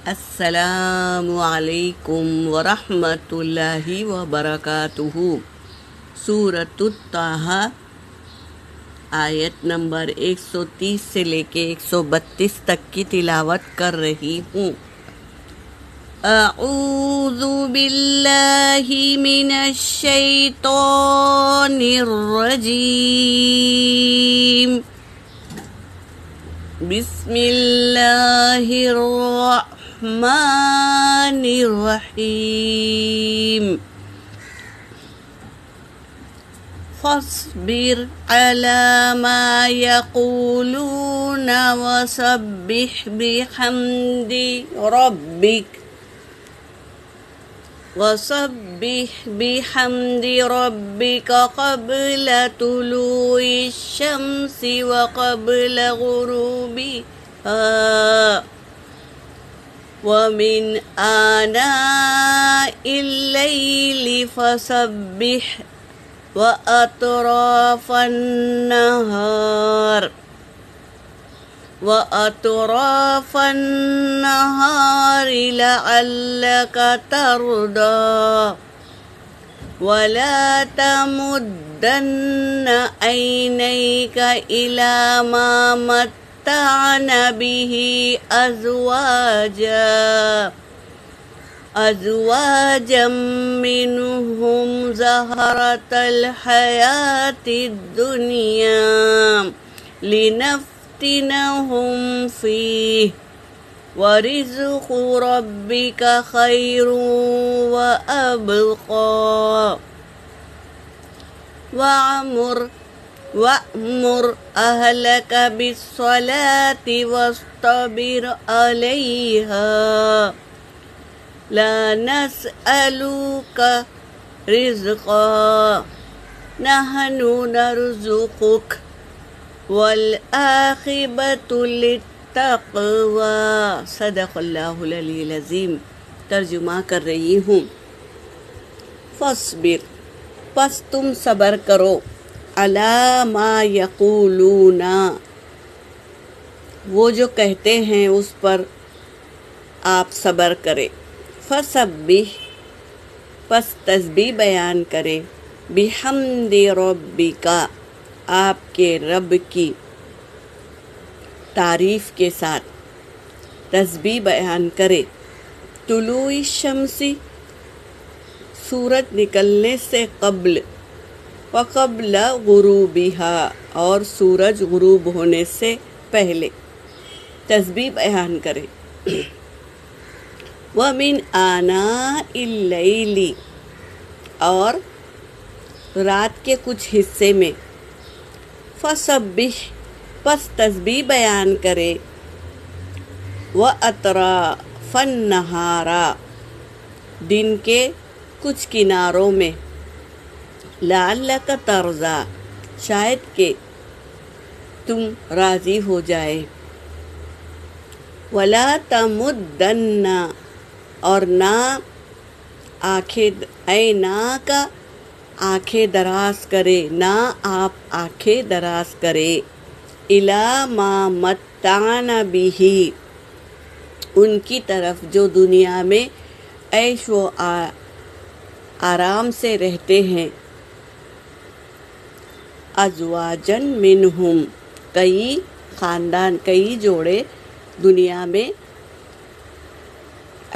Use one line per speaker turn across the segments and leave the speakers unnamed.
السلام علیکم ورحمۃ اللہ وبرکاتہ۔ سورۃ طٰہٰ آیت نمبر 130 سے لے کے 132 تک کی تلاوت کر رہی ہوں۔ اعوذ باللہ من الشیطان الرجیم، بسم اللہ الرحمن الرحیم۔ فاصبر علی ما یقولون وسبح بحمد ربک قبل طلوع الشمس وقبل غروبها ومن آناء الليل فسبح وأطراف النهار لعلك ترضى ولا تمدن عينيك إلى ما متعنا به أزواجا منهم زهرة الحياة الدنيا لنفتنهم فيه ورزق ربك خير وأبقى وأمر أهلك بالصلاة واصطبر عليها لا نسألك رزقا نحن نرزقك والعاقبۃ للتقوی۔ صدق اللہ العلی العظیم۔ ترجمہ کر رہی ہوں۔ فاصبر، پس تم صبر کرو، علی ما یقولون، وہ جو کہتے ہیں اس پر آپ صبر کرے۔ فسبح، پس تسبیح بیان کرے، بحمد ربک، آپ کے رب کی تعریف کے ساتھ تسبیح بیان کرے۔ طلوع الشمس، سورج نکلنے سے قبل، وقبل غروبها، اور سورج غروب ہونے سے پہلے تسبیح بیان کرے۔ وَمِنْ آنَاءِ اللَّيْلِ، اور رات کے کچھ حصے میں، فسبح، پس تسبیح بیان کرے، وَأَطْرَافَ النَّهَارِ، دن کے کچھ کناروں میں، لَعَلَّكَ تَرْضَىٰ، شاید کہ تم راضی ہو جائے، وَلَا تَمُدَّنَّ، اور نہ آنکھیں دراز کرے، نہ آپ آنکھیں دراز کرے، اِلیٰ مَا مَتَّعْنَا بِهِ، ان کی طرف جو دنیا میں عیش و آرام سے رہتے ہیں، ازواجن منہم، کئی خاندان، کئی جوڑے دنیا میں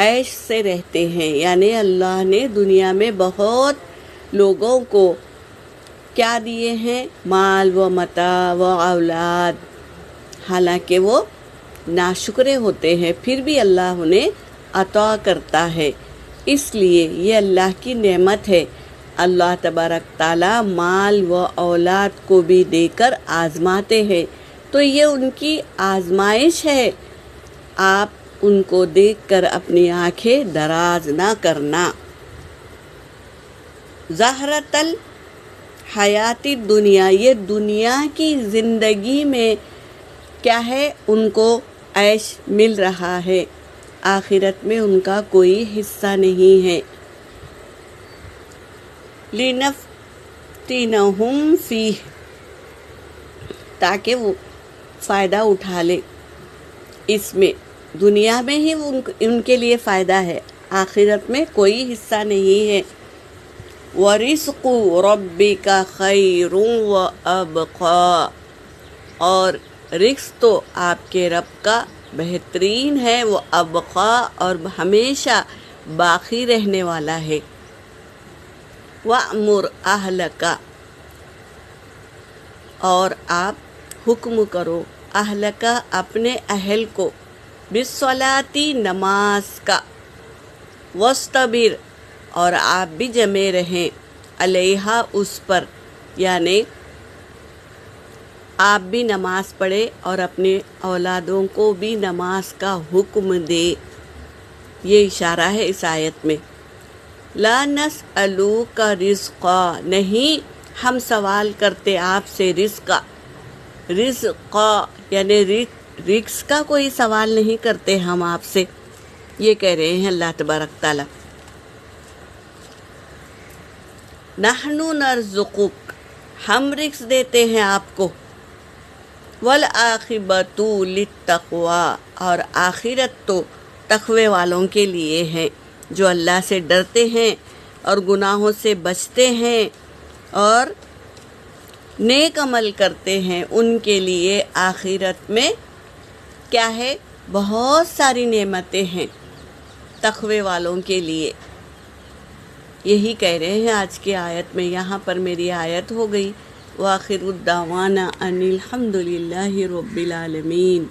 عیش سے رہتے ہیں، یعنی اللہ نے دنیا میں بہت لوگوں کو کیا دیے ہیں؟ مال و متاع و اولاد، حالانکہ وہ ناشکرے ہوتے ہیں، پھر بھی اللہ انہیں عطا کرتا ہے، اس لیے یہ اللہ کی نعمت ہے۔ اللہ تبارک تعالیٰ مال و اولاد کو بھی دے کر آزماتے ہیں، تو یہ ان کی آزمائش ہے، آپ ان کو دیکھ کر اپنی آنکھیں دراز نہ کرنا۔ زہرۃ الحیات الدنیا، یہ دنیا کی زندگی میں کیا ہے؟ ان کو عیش مل رہا ہے، آخرت میں ان کا کوئی حصہ نہیں ہے۔ لِنَفْتِنَهُمْ فِيهِ، تاکہ وہ فائدہ اٹھا لے اس میں، دنیا میں ہی ان کے لیے فائدہ ہے، آخرت میں کوئی حصہ نہیں ہے۔ وَرِزْقُ رَبِّكَ خَيْرٌ وَأَبْقَىٰ، اور رزق تو آپ کے رب کا بہترین ہے، وہ ابقا اور ہمیشہ باقی رہنے والا ہے۔ وَأْمُرْ أَهْلَكَ، اور آپ حکم کرو، اہلک اپنے اہل کو، بالصلاۃ نماز کا، وَاسْتَبِرْ اور آپ بھی جمے رہیں، علیہا اس پر، یعنی آپ بھی نماز پڑھے اور اپنے اولادوں کو بھی نماز کا حکم دے۔ یہ اشارہ ہے اس آیت میں۔ لا نسألوک رزقا، نہیں ہم سوال کرتے آپ سے رزقا، رزقا یعنی رزق کا کوئی سوال نہیں کرتے ہم آپ سے، یہ کہہ رہے ہیں اللہ تبارک تعالیٰ۔ نحن نرزقک، ہم رزق دیتے ہیں آپ کو، والعاقبۃ للتقویٰ، اور آخرت تو تقوی والوں کے لیے ہے، جو اللہ سے ڈرتے ہیں اور گناہوں سے بچتے ہیں اور نیک عمل کرتے ہیں، ان کے لیے آخرت میں کیا ہے؟ بہت ساری نعمتیں ہیں تقوی والوں کے لیے۔ یہی کہہ رہے ہیں آج کی آیت میں۔ یہاں پر میری آیت ہو گئی۔ وآخر الدعوانا ان الحمد للہ رب العالمین۔